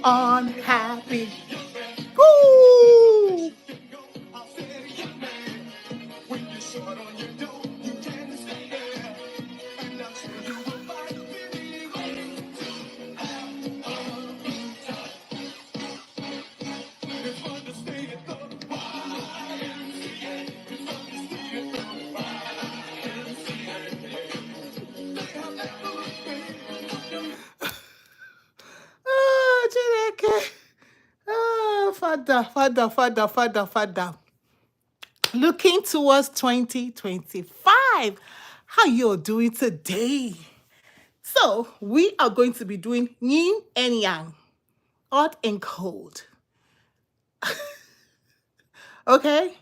unhappy. Woo! Oh, Chineke. Oh, Father. Looking towards 2025. How you doing today? So, we are going to be doing yin and yang, hot and cold. Okay?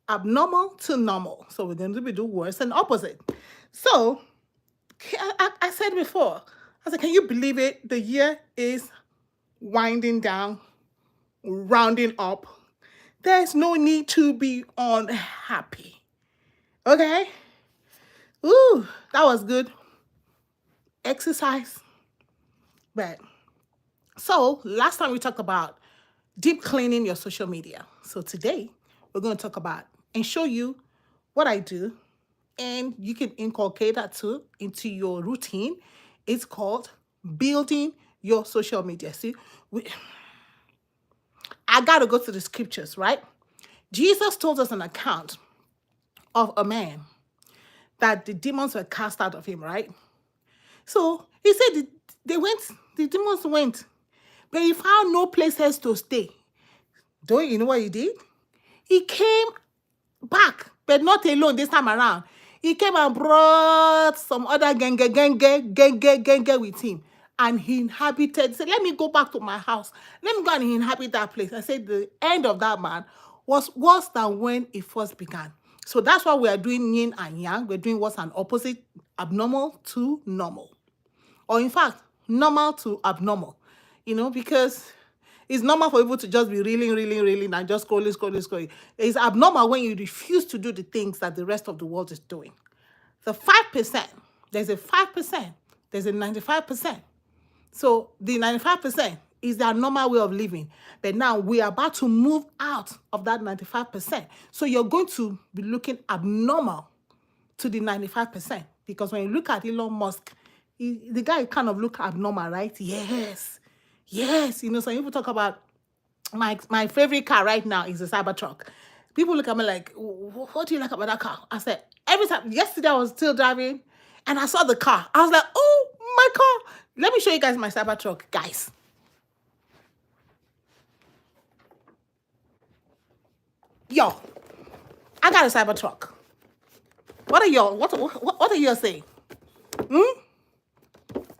Abnormal to normal. So, we're going to be doing worse and opposite. So, I said before, I said, can you believe it? The year is winding down, rounding up. There's no need to be unhappy. Okay? Ooh, that was good. Exercise. But so last time we talked about deep cleaning your social media. So today we're going to talk about and show you what I do, and you can inculcate that too into your routine. It's called building your social media. See, I got to go to the scriptures, right? Jesus told us an account of a man that the demons were cast out of him, right? So he said the demons went, but he found no places to stay. Don't you know what he did? He came back, but not alone this time around. He came and brought some other gang with him. And he inhabited, said, let me go back to my house. Let me go and inhabit that place. I said the end of that man was worse than when it first began. So that's why we are doing yin and yang. We're doing what's an opposite, abnormal to normal. Or in fact, normal to abnormal. Because it's normal for people to just be reeling, and just scrolling. It's abnormal when you refuse to do the things that the rest of the world is doing. The 5%, there's a 5%, there's a 95%. So the 95% is their normal way of living. But now we are about to move out of that 95%. So you're going to be looking abnormal to the 95%. Because when you look at Elon Musk, the guy kind of look abnormal, right? Yes. Some people talk about my favorite car right now is a Cybertruck. People look at me like, what do you like about that car? I said, every time, yesterday I was still driving and I saw the car. I was like, oh, my car. Let me show you guys my Cybertruck, guys. Yo, I got a Cybertruck. What are you saying?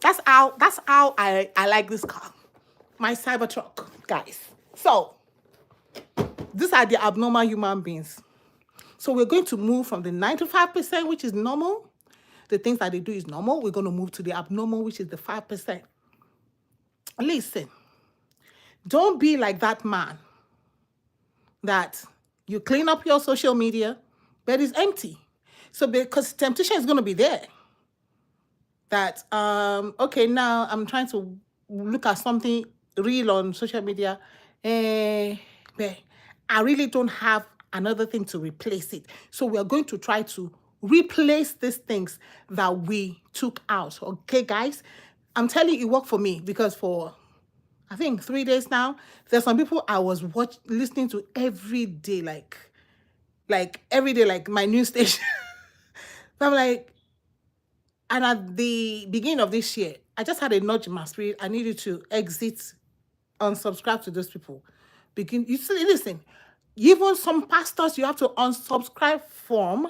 That's how I like this car. My Cybertruck, guys. So, these are the abnormal human beings. So we're going to move from the 95%, which is normal. The things that they do is normal. We're going to move to the abnormal, which is the 5%. Listen, don't be like that man that you clean up your social media, but it's empty. So because temptation is going to be there. That, okay, now I'm trying to look at something real on social media, but I really don't have another thing to replace it. So we are going to try to replace these things that we took out. Okay, guys? I'm telling you, it worked for me because for, I think, 3 days now, there's some people I was listening to every day, like every day, like my news station. I'm like, and at the beginning of this year, I just had a nudge in my spirit. I needed to exit, unsubscribe to those people. You see, listen, even some pastors you have to unsubscribe from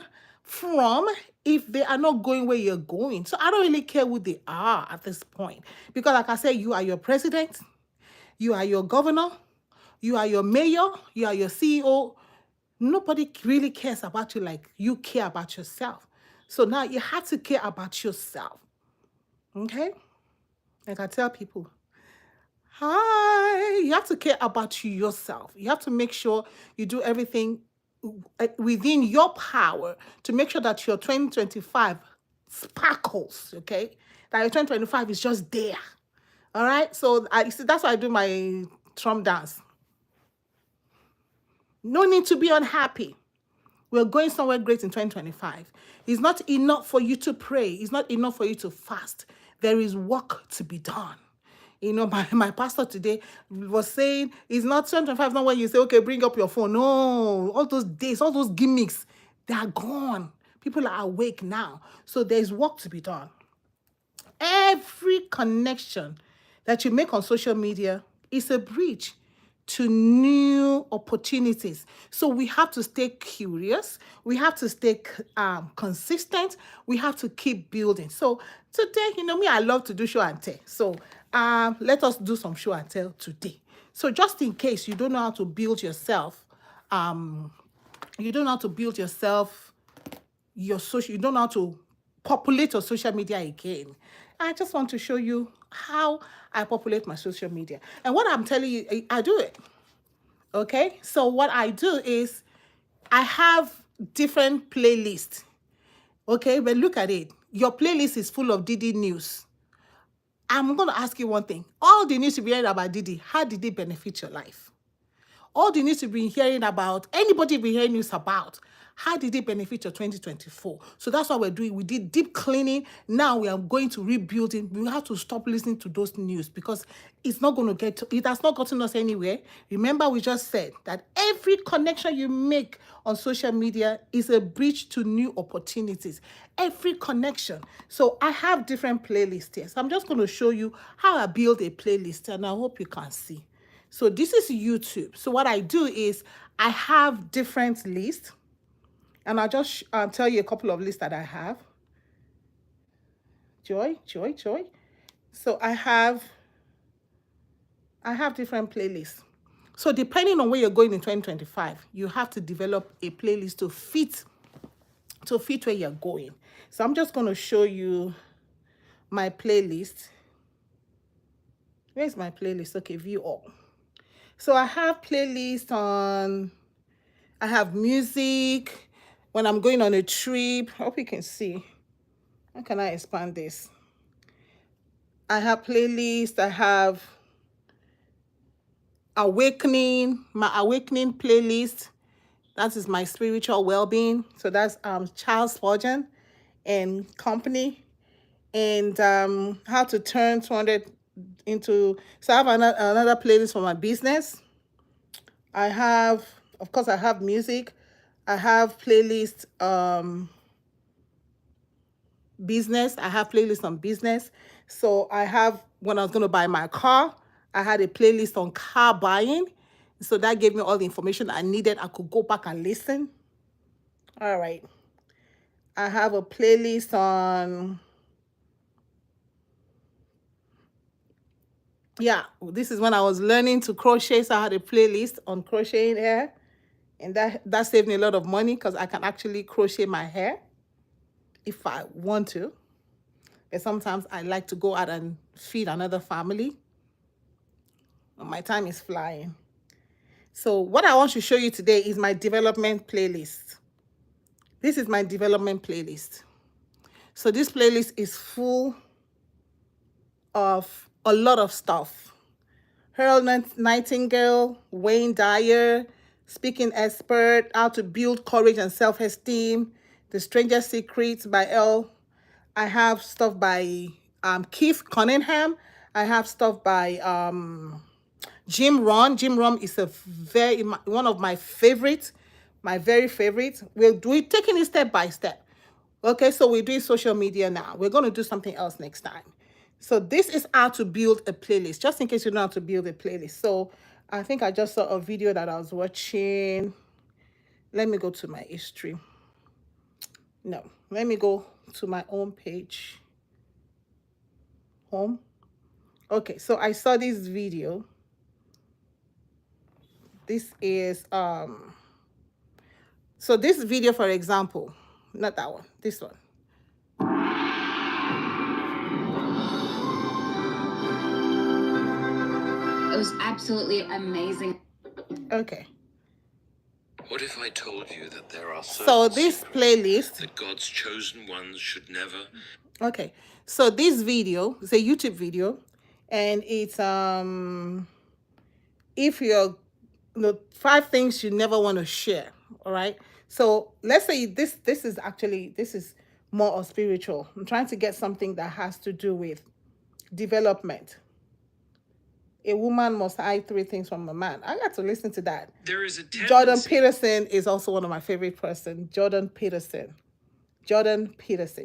if they are not going where you're going. So I don't really care who they are at this point. Because like I said, you are your president, you are your governor, you are your mayor, you are your CEO. Nobody really cares about you like you care about yourself. So now you have to care about yourself. Okay? Like I tell people, hi, you have to care about yourself. You have to make sure you do everything within your power to make sure that your 2025 sparkles, okay? That your 2025 is just there, All right. So I see that's why I do my Trump dance. No need to be unhappy. We're going somewhere great in 2025. It's not enough for you to pray. It's not enough for you to fast. There is work to be done. You know, my pastor today was saying, it's not 2025, not when you say, okay, bring up your phone. No, all those days, all those gimmicks, they are gone. People are awake now. So there's work to be done. Every connection that you make on social media is a bridge to new opportunities. So we have to stay curious. We have to stay consistent. We have to keep building. So today, you know me, I love to do show and tell. So let us do some show and tell today. So just in case you don't know how to build yourself, you don't know how to build yourself, your social, you don't know how to populate your social media again. I just want to show you how I populate my social media. And what I'm telling you, I do it. Okay? So what I do is I have different playlists. Okay? But look at it. Your playlist is full of Diddy news. I'm going to ask you one thing. All the news you've been hearing about Diddy, how did it benefit your life? All the news you've been hearing about, anybody you've been hearing news about, how did it benefit your 2024? So that's what we're doing. We did deep cleaning. Now we are going to rebuilding. We have to stop listening to those news because it's not going to get, it has not gotten us anywhere. Remember, we just said that every connection you make on social media is a bridge to new opportunities. Every connection. So I have different playlists here. So I'm just going to show you how I build a playlist, and I hope you can see. So this is YouTube. So what I do is I have different lists, and I'll just tell you a couple of lists that I have. Joy. So I have different playlists. So depending on where you're going in 2025, you have to develop a playlist to fit where you're going. So I'm just going to show you my playlist. Where's my playlist? Okay, view all. So I have playlists on, I have music when I'm going on a trip. I hope you can see. How can I expand this? I have playlists. I have awakening, my awakening playlist. That is my spiritual well-being. So that's Charles Spurgeon and company. And how to turn 200 into, so I have another playlist for my business. I have, of course, I have music. I have playlist business. I have playlist on business. So I have, when I was going to buy my car, I had a playlist on car buying. So that gave me all the information I needed. I could go back and listen. All right. I have a playlist on, yeah, this is when I was learning to crochet. So I had a playlist on crocheting hair. And that saved me a lot of money because I can actually crochet my hair if I want to. But sometimes I like to go out and feed another family. My time is flying. So what I want to show you today is my development playlist. This is my development playlist. So this playlist is full of a lot of stuff. Earl Nightingale, Wayne Dyer, Speaking Expert, How to Build Courage and Self-Esteem, The Stranger's Secrets by Elle. I have stuff by Keith Cunningham. I have stuff by Jim Rohn. Jim Rohn is one of my favorites, my very favorite. We're taking it step by step. Okay, so we're doing social media now. We're going to do something else next time. So this is how to build a playlist, just in case you don't know how to build a playlist. So I think I just saw a video that I was watching. Let me go to my history. No, let me go to my own page. Home. Okay, so I saw this video. This is, so this video, for example, not that one, this one. It was absolutely amazing. Okay. What if I told you that there are so this playlist that God's chosen ones should never? Okay, so this video is a YouTube video, And it's if you're the 5 things you never want to share. All right. So let's say this is more of spiritual. I'm trying to get something that has to do with development. A woman must hide 3 things from a man. I got to listen to that. There is a Jordan Peterson is also one of my favorite person. Jordan Peterson,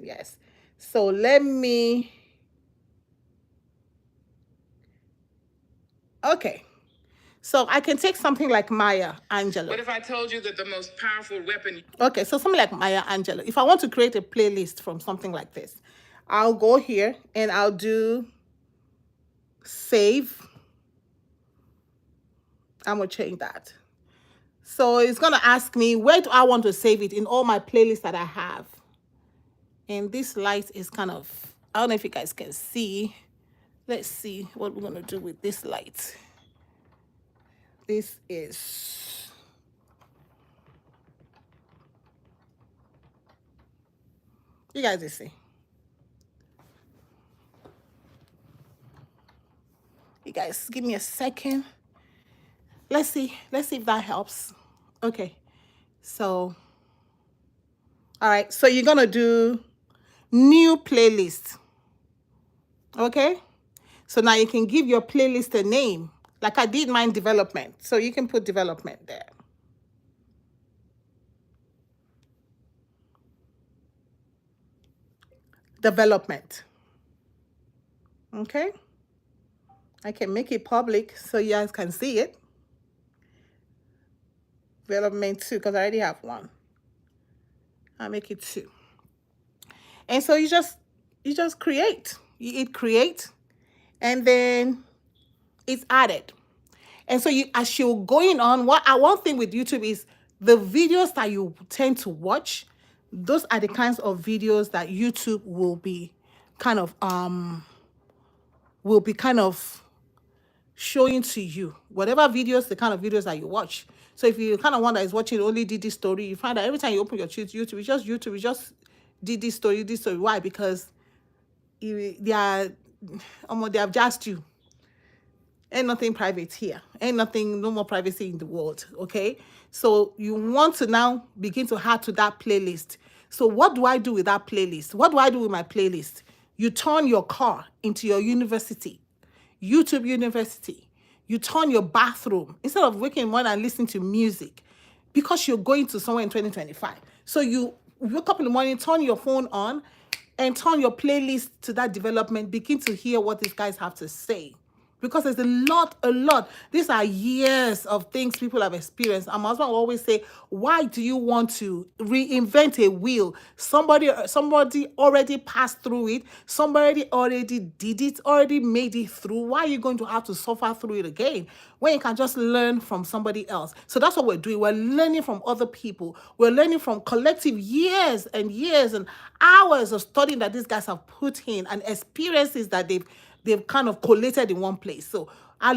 yes. So let me. Okay. So I can take something like Maya Angelou. What if I told you that the most powerful weapon? Okay, so something like Maya Angelou. If I want to create a playlist from something like this, I'll go here and I'll do save. I'm going to change that. So it's going to ask me, where do I want to save it in all my playlists that I have? And this light is kind of, I don't know if you guys can see. Let's see what we're going to do with this light. This is, you guys will see. You guys, give me a second. Let's see if that helps. Okay, so, all right, so you're gonna do new playlist. Okay, so now you can give your playlist a name, like I did mine development. So you can put development there. Development. Okay, I can make it public so you guys can see it. Development 2, because I already have 1. I'll make it 2. And so you just create. You hit create, and then it's added. And so as you're going on, one thing with YouTube is the videos that you tend to watch, those are the kinds of videos that YouTube will be kind of showing to you. Whatever videos, the kind of videos that you watch. So if you kind of one that is watching only Diddy story, you find that every time you open your YouTube, it's just Diddy story. Why? Because they have just you. Ain't nothing private here. Ain't nothing, no more privacy in the world. Okay. So you want to now begin to add to that playlist. So what do I do with that playlist? What do I do with my playlist? You turn your car into your university, YouTube University. You turn your bathroom instead of waking up and listening to music, because you're going to somewhere in 2025. So you wake up in the morning, turn your phone on, and turn your playlist to that development. Begin to hear what these guys have to say. Because there's a lot. These are years of things people have experienced. And my husband will always say, why do you want to reinvent a wheel? Somebody already passed through it. Somebody already did it, already made it through. Why are you going to have to suffer through it again when you can just learn from somebody else? So that's what we're doing. We're learning from other people. We're learning from collective years and hours of studying that these guys have put in, and experiences that they've kind of collated in one place. So I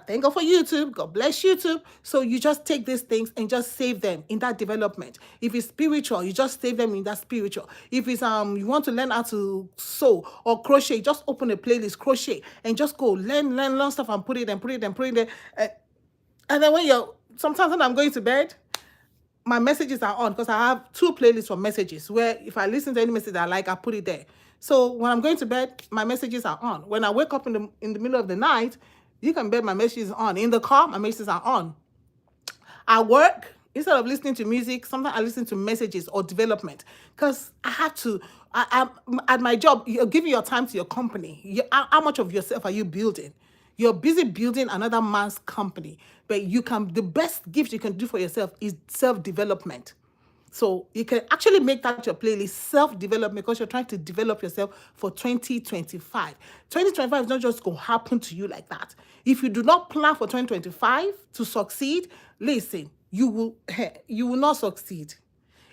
thank God for YouTube. God bless YouTube. So you just take these things and just save them in that development. If it's spiritual, you just save them in that spiritual. If it's you want to learn how to sew or crochet, just open a playlist, crochet, and just go learn stuff and put it there. And then sometimes when I'm going to bed, my messages are on, because I have 2 playlists for messages where if I listen to any message I like, I put it there. So when I'm going to bed, my messages are on. When I wake up in the middle of the night, you can bet my messages are on. In the car, my messages are on. At work, instead of listening to music, sometimes I listen to messages or development, because I have to. I'm at my job, you're giving your time to your company. How much of yourself are you building? You're busy building another man's company, but the best gift you can do for yourself is self-development. So you can actually make that your playlist, self-development, because you're trying to develop yourself for 2025. 2025 is not just going to happen to you like that. If you do not plan for 2025 to succeed, listen, you will not succeed.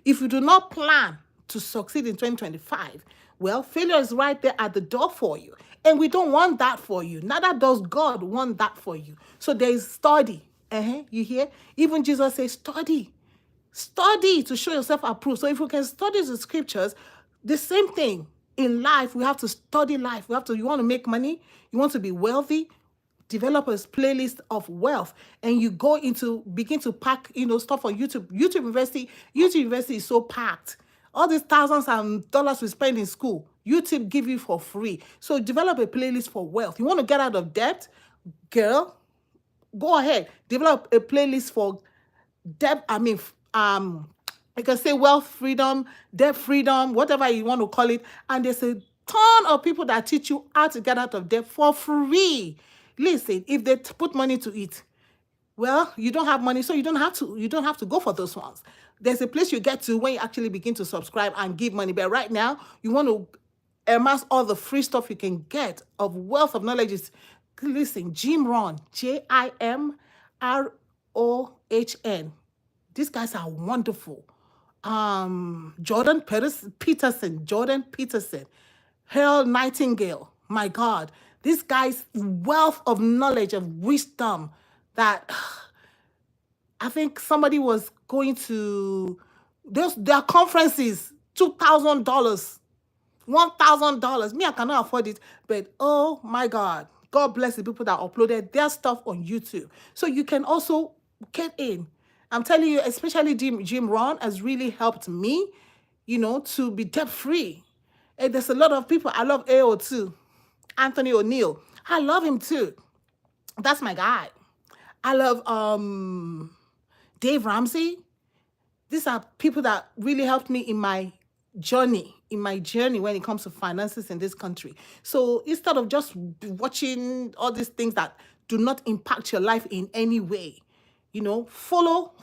If you do not plan to succeed in 2025, well, failure is right there at the door for you. And we don't want that for you. Neither does God want that for you. So there is study. You hear? Even Jesus says, study. Study to show yourself approved. So if you can study the scriptures, the same thing. in life, we have to study life. You want to make money, you want to be wealthy, develop a playlist of wealth, and you begin to pack, stuff on YouTube. YouTube University is so packed. All these thousands of dollars we spend in school, YouTube give you for free. So develop a playlist for wealth. You want to get out of debt, girl? Go ahead, develop a playlist for debt. I can say wealth freedom, debt freedom, whatever you want to call it. And there's a ton of people that teach you how to get out of debt for free. Listen, if they put money to it, well, you don't have money, so you don't have to go for those ones. There's a place you get to when you actually begin to subscribe and give money. But right now, you want to amass all the free stuff you can get of wealth of knowledge. Listen, Jim Rohn, JimRohn. These guys are wonderful. Jordan Peterson, Earl Nightingale. My God, this guy's wealth of knowledge, of wisdom, that I think somebody was going to their conferences, $2,000, $1,000. Me, I cannot afford it, but oh my God, God bless the people that uploaded their stuff on YouTube. So you can also get in. I'm telling you, especially Jim Rohn has really helped me, to be debt free. And there's a lot of people. I love AO too. Anthony O'Neill. I love him too. That's my guy. I love Dave Ramsey. These are people that really helped me in my journey when it comes to finances in this country. So instead of just watching all these things that do not impact your life in any way, follow,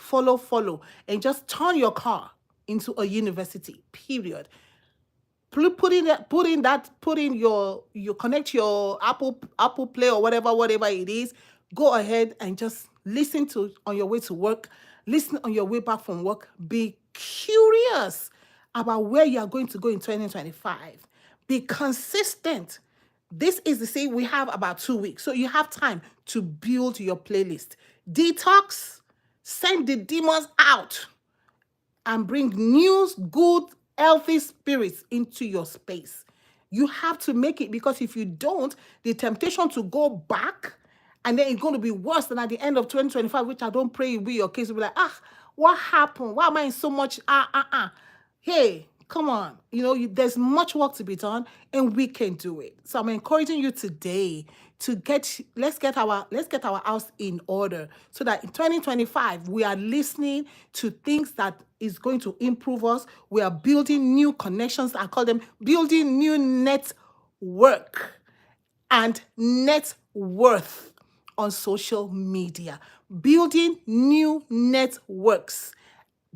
and just turn your car into a university, period. You connect your Apple Play or whatever it is. Go ahead and just listen to on your way to work, listen on your way back from work. Be curious about where you are going to go in 2025. Be consistent. This is the same. We have about 2 weeks, so you have time to build your playlist. Detox, send the demons out, and bring new, good, healthy spirits into your space. You have to make it, because if you don't, the temptation to go back, and then it's going to be worse than at the end of 2025, which I don't pray will be your case. You'll be like, what happened? Why am I in so much? Hey, come on. There's much work to be done, and we can do it. So I'm encouraging you today to let's get our house in order, so that in 2025 we are listening to things that is going to improve us. We are building new connections. I call them building new network and net worth on social media. Building new networks.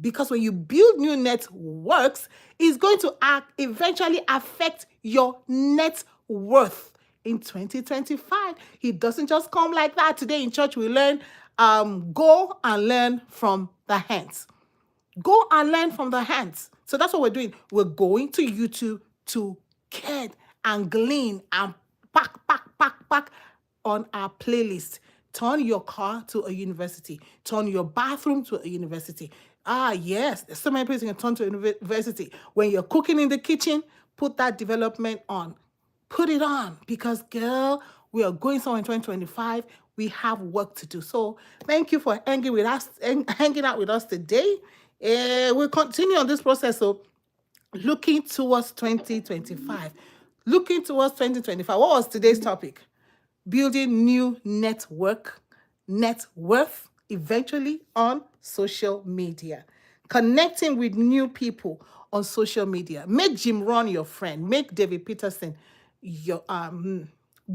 Because when you build new networks, it's going to eventually affect your net worth in 2025. It doesn't just come like that. Today in church, we learn, go and learn from the hands. Go and learn from the hands. So that's what we're doing. We're going to YouTube to get and glean and pack on our playlist. Turn your car to a university. Turn your bathroom to a university. Yes, there's so many places you can turn to a university. When you're cooking in the kitchen, put that development on. Put it on, because, girl, we are going somewhere in 2025. We have work to do. So thank you for hanging out with us today. We'll continue on this process. So looking towards 2025. What was today's topic? Building new net worth, eventually on social media. Connecting with new people on social media. Make Jim Rohn your friend. Make David Peterson your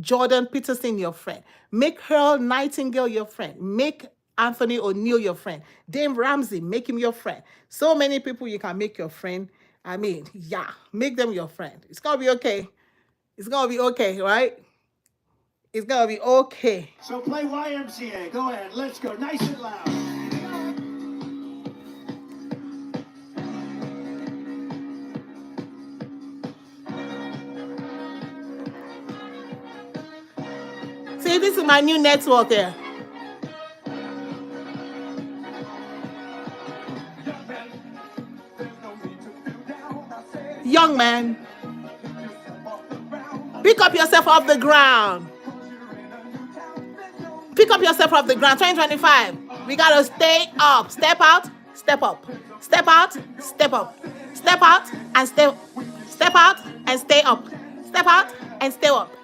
Jordan Peterson your friend. Make Earl Nightingale your friend. Make Anthony O'Neill your friend. Dave Ramsey, make him your friend. So many people you can make your friend. Make them your friend. It's gonna be okay. It's gonna be okay, right? It's gonna be okay. So play YMCA. Go ahead. Let's go. Nice and loud. See, this is my new network here. Young man, Pick up yourself off the ground. Pick up yourself off the ground. 2025. We gotta stay up. Step out, step up. Step out, step up. Step out and step out and stay up. Step out and stay up.